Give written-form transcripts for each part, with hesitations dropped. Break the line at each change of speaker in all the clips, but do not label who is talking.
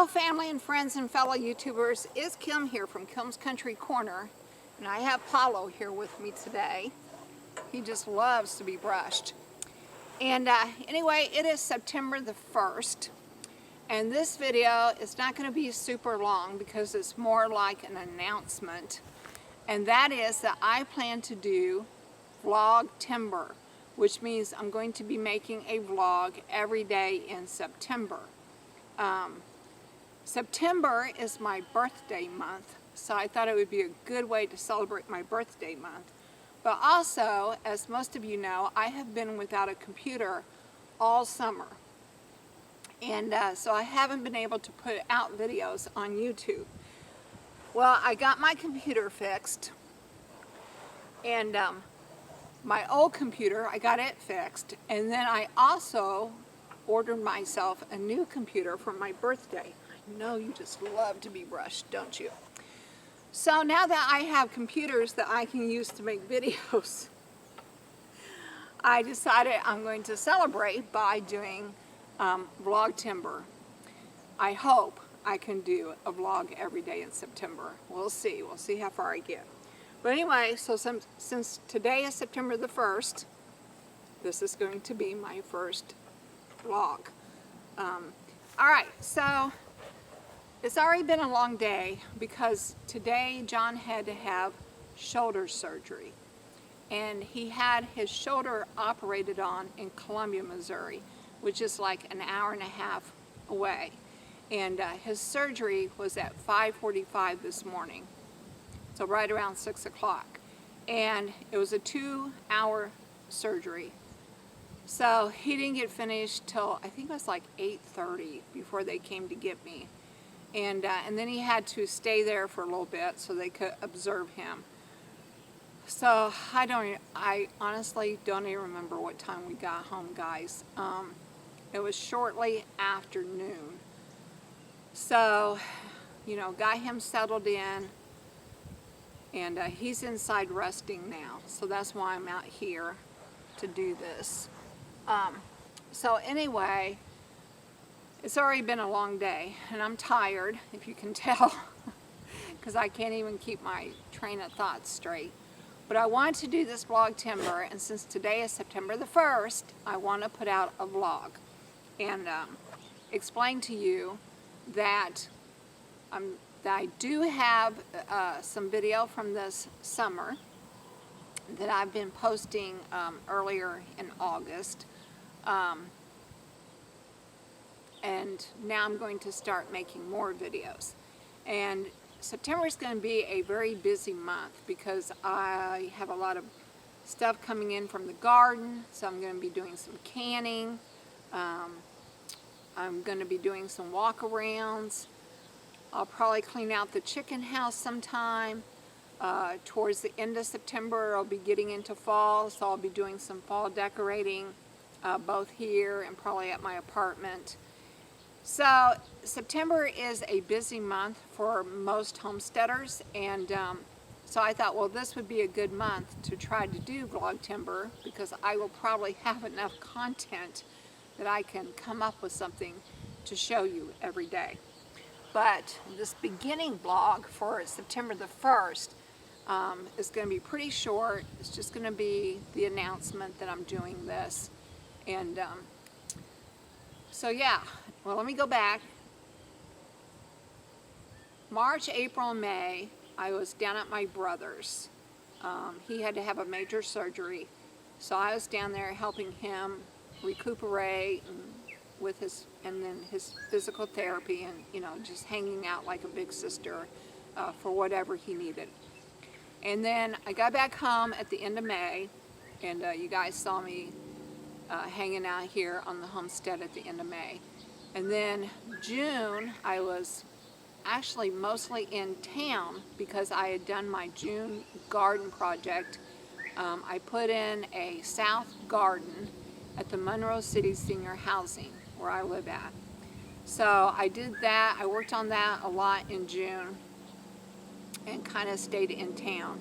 Hello family and friends and fellow YouTubers, it's Kim here from Kim's Country Corner, and I have Paulo here with me today. He just loves to be brushed. And anyway, it is September the 1st, and this video is not going to be super long because it's more like an announcement, and that is that I plan to do Vlog-tember, which means I'm going to be making a vlog every day in September. September is my birthday month, so I thought it would be a good way to celebrate my birthday month. But also, as most of you know, I have been without a computer all summer. And so I haven't been able to put out videos on YouTube. Well, I got my computer fixed, and my old computer, I got it fixed, and then I also ordered myself a new computer for my birthday. I know you just love to be brushed, don't you? So now that I have computers that I can use to make videos, I decided I'm going to celebrate by doing Vlog-tember. I hope I can do a vlog every day in September. We'll see how far I get. But anyway, so since today is September the 1st, this is going to be my first vlog. Alright, so it's already been a long day because today John had to have shoulder surgery. And he had his shoulder operated on in Columbia, Missouri, which is like an hour and a half away. And his surgery was at 5:45 this morning, so right around 6 o'clock. And it was a 2-hour surgery. So he didn't get finished till I think it was like 8:30 before they came to get me. And then he had to stay there for a little bit so they could observe him. So I honestly don't even remember what time we got home, guys. It was shortly after noon. So, you know, got him settled in, and he's inside resting now. So that's why I'm out here to do this. So anyway, it's already been a long day, and I'm tired, if you can tell, because I can't even keep my train of thought straight. But I wanted to do this Vlog-tember, and since today is September the 1st, I want to put out a vlog and explain to you that I do have some video from this summer that I've been posting earlier in August. And now I'm going to start making more videos. And September is going to be a very busy month because I have a lot of stuff coming in from the garden. So I'm going to be doing some canning. I'm going to be doing some walk-arounds. I'll probably clean out the chicken house sometime. Towards the end of September, I'll be getting into fall, so I'll be doing some fall decorating, both here and probably at my apartment. So September is a busy month for most homesteaders, and so I thought, well, this would be a good month to try to do Vlog-tember because I will probably have enough content that I can come up with something to show you every day. But this beginning vlog for September the 1st is going to be pretty short. It's just going to be the announcement that I'm doing this. And so yeah, well, let me go back. March, April, and May, I was down at my brother's. He had to have a major surgery, so I was down there helping him recuperate and then his physical therapy, and you know, just hanging out like a big sister for whatever he needed. And then I got back home at the end of May, and you guys saw me hanging out here on the homestead at the end of May. And then June, I was actually mostly in town because I had done my June garden project. I put in a south garden at the Monroe City Senior Housing where I live at. So I did that. I worked on that a lot in June and kind of stayed in town.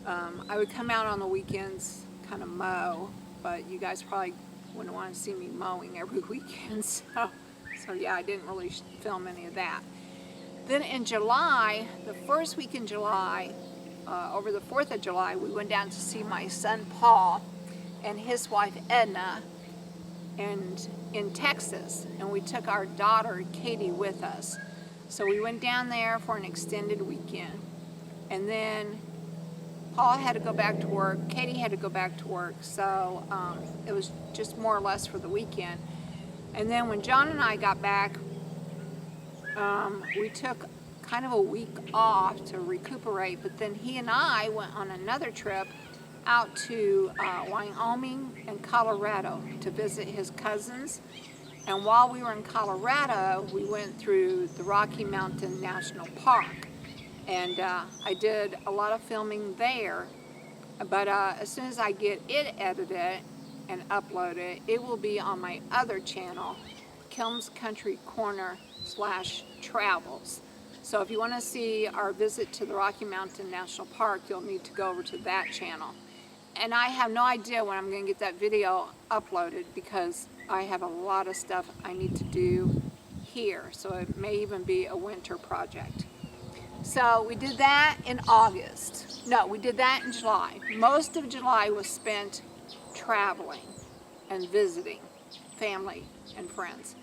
I would come out on the weekends, kind of mow, but you guys probably wouldn't want to see me mowing every weekend, so So yeah, I didn't really film any of that. Then in July, the first week in July, over the 4th of July, we went down to see my son Paul and his wife Edna in Texas, and we took our daughter Katie with us. So we went down there for an extended weekend, and then Paul had to go back to work, Katie had to go back to work, so it was just more or less for the weekend. And then when John and I got back, we took kind of a week off to recuperate, but then he and I went on another trip out to Wyoming and Colorado to visit his cousins. And while we were in Colorado, we went through the Rocky Mountain National Park. And I did a lot of filming there, but as soon as I get it edited and uploaded, it will be on my other channel, Kilm's Country Corner /Travels. So if you want to see our visit to the Rocky Mountain National Park, you'll need to go over to that channel. And I have no idea when I'm going to get that video uploaded because I have a lot of stuff I need to do here. So it may even be a winter project. So we did that in August. No, we did that in July. Most of July was spent traveling and visiting family and friends.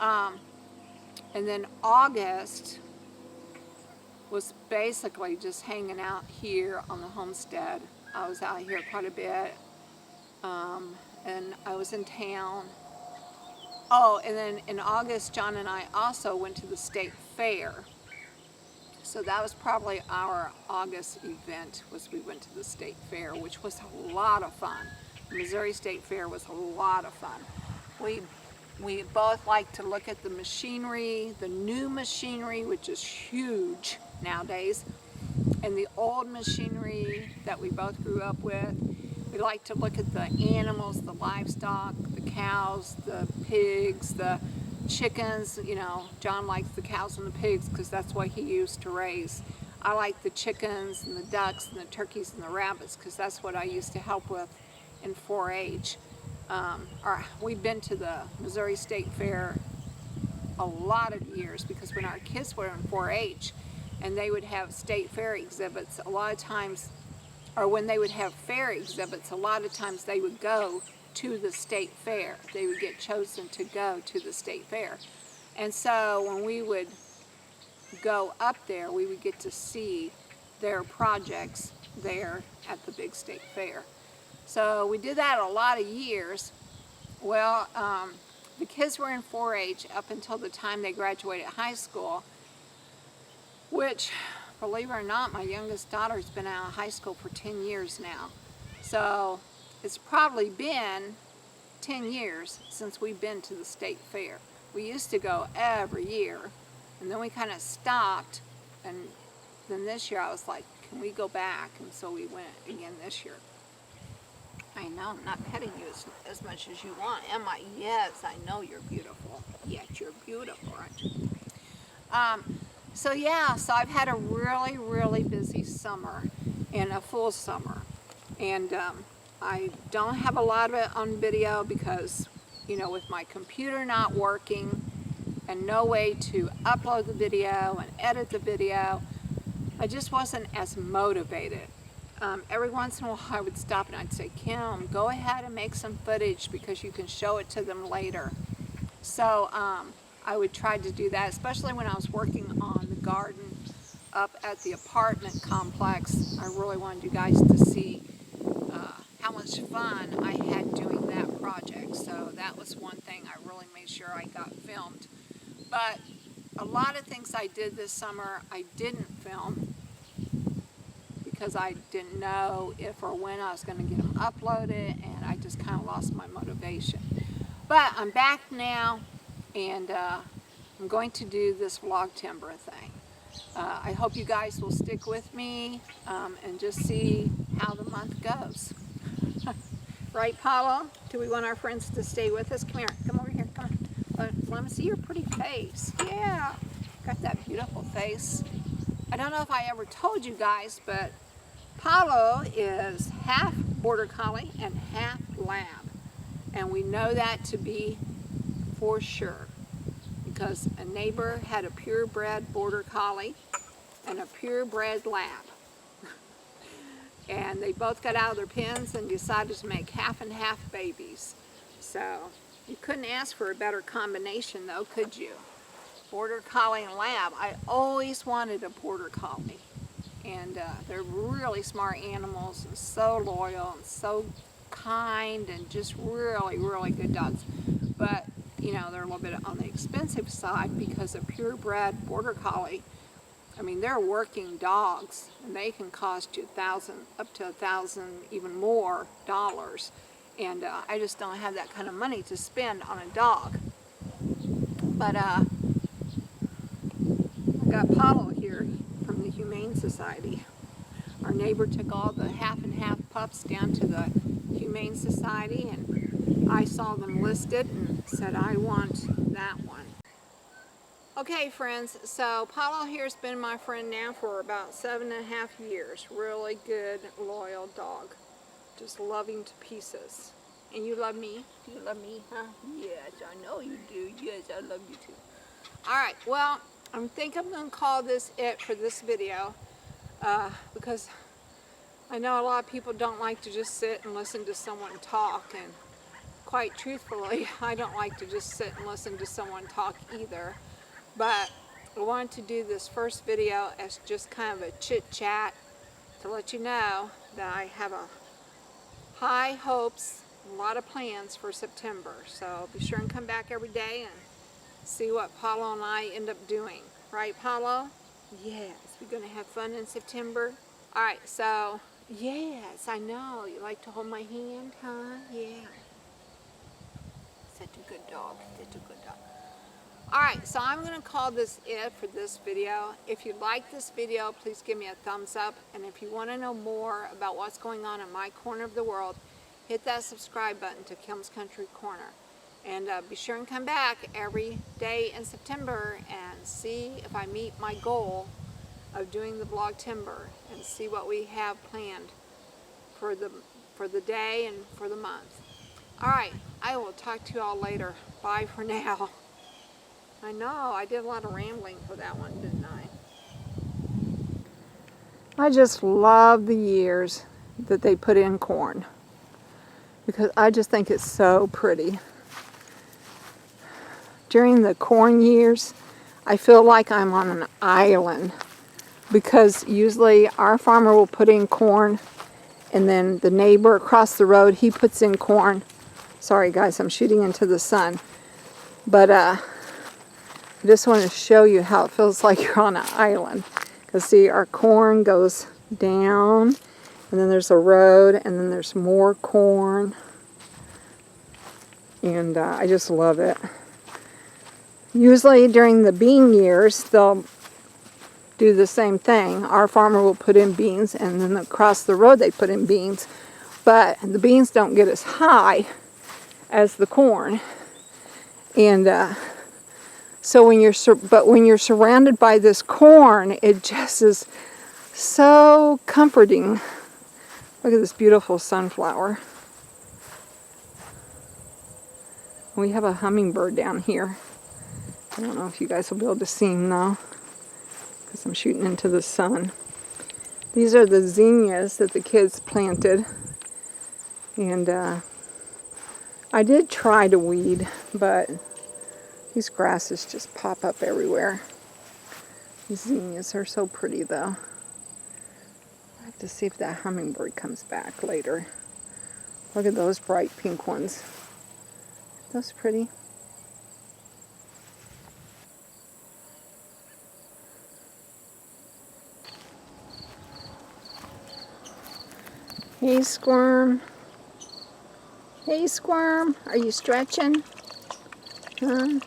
And then August was basically just hanging out here on the homestead. I was out here quite a bit, and I was in town. Oh, and then in August, John and I also went to the state fair. So that was probably our August event, was we went to the state fair, which was a lot of fun. The Missouri State Fair was a lot of fun. We both like to look at the machinery, the new machinery, which is huge nowadays, and the old machinery that we both grew up with. We like to look at the animals, the livestock, the cows, the pigs, the chickens. You know, John likes the cows and the pigs because that's what he used to raise. I like the chickens and the ducks and the turkeys and the rabbits because that's what I used to help with in 4-H. We've been to the Missouri State Fair a lot of years because when our kids were in 4-H and they would have state fair exhibits, a lot of times, or when they would have fair exhibits, a lot of times they would go to the state fair. They would get chosen to go to the state fair. And so when we would go up there, we would get to see their projects there at the big state fair. So we did that a lot of years. Well, the kids were in 4-H up until the time they graduated high school, which, believe it or not, my youngest daughter's been out of high school for 10 years now. So it's probably been 10 years since we've been to the state fair. We used to go every year, and then we kind of stopped, and then this year I was like, can we go back? And so we went again this year. I know, I'm not petting you as much as you want, am I? Yes, I know you're beautiful. Yes, you're beautiful, aren't you? So yeah, so I've had a really, really busy summer and a full summer. And I don't have a lot of it on video because, you know, with my computer not working and no way to upload the video and edit the video, I just wasn't as motivated. Every once in a while I would stop and I'd say, Kim, go ahead and make some footage because you can show it to them later. So I would try to do that, especially when I was working on the garden up at the apartment complex. I really wanted you guys to see how much fun I had doing that project. So that was one thing I really made sure I got filmed. But a lot of things I did this summer I didn't film because I didn't know if or when I was going to get them uploaded, and I just kind of lost my motivation. But I'm back now, and I'm going to do this Vlog-tember thing. I hope you guys will stick with me and just see how the month goes. Right, Paulo? Do we want our friends to stay with us? Come here. Come over here. Come on. Let me see your pretty face. Yeah. Got that beautiful face. I don't know if I ever told you guys, but Paulo is half Border Collie and half Lab. And we know that to be for sure. because a neighbor had a purebred border collie and a purebred lab. And they both got out of their pens and decided to make half and half babies. So you couldn't ask for a better combination though, could you? Border collie and lab. I always wanted a border collie. And they're really smart animals and so loyal and so kind and just really, really good dogs. But, you know, they're a little bit on the expensive side because a purebred border collie, I mean, they're working dogs and they can cost you up to $1,000, even more dollars. And I just don't have that kind of money to spend on a dog. But I got Paulo here from the Humane Society. Our neighbor took all the half and half pups down to the Humane Society, and I saw them listed and said, I want that one. Okay friends, so Paulo here's been my friend now for about 7.5 years. Really good, loyal dog. Just love him to pieces. And you love me? You love me, huh? Yes, I know you do. Yes, I love you too. Alright, well, I think I'm going to call this it for this video because I know a lot of people don't like to just sit and listen to someone talk, and quite truthfully, I don't like to just sit and listen to someone talk either. But I wanted to do this first video as just kind of a chit chat to let you know that I have high hopes, a lot of plans for September. So be sure and come back every day and see what Paulo and I end up doing. Right, Paulo? Yes, we're going to have fun in September. Alright, so, yes, I know. You like to hold my hand, huh? Yeah. Such a good dog. Such a good dog. Alright, so I'm going to call this it for this video. If you like this video, please give me a thumbs up. And if you want to know more about what's going on in my corner of the world, hit that subscribe button to Kim's Country Corner. And be sure and come back every day in September and see if I meet my goal of doing the Vlog-tember and see what we have planned for the day and for the month. Alright, I will talk to you all later. Bye for now. I know, I did a lot of rambling for that one, didn't I? I just love the years that they put in corn, because I just think it's so pretty. During the corn years, I feel like I'm on an island, because usually our farmer will put in corn and then the neighbor across the road, he puts in corn. Sorry guys, I'm shooting into the sun. But I just want to show you how it feels like you're on an island. Because see, our corn goes down, and then there's a road, and then there's more corn. And I just love it. Usually during the bean years, they'll do the same thing. Our farmer will put in beans, and then across the road they put in beans. But the beans don't get as high as the corn. And so when you're surrounded by this corn, it just is so comforting. Look at this beautiful sunflower. We have a hummingbird down here. I don't know if you guys will be able to see him though, because I'm shooting into the sun. These are the zinnias that the kids planted. And I did try to weed, but these grasses just pop up everywhere. These zinnias are so pretty though. I have to see if that hummingbird comes back later. Look at those bright pink ones. Those pretty. Hey Squirm. Hey Squirm, are you stretching? Huh?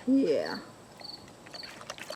Yeah.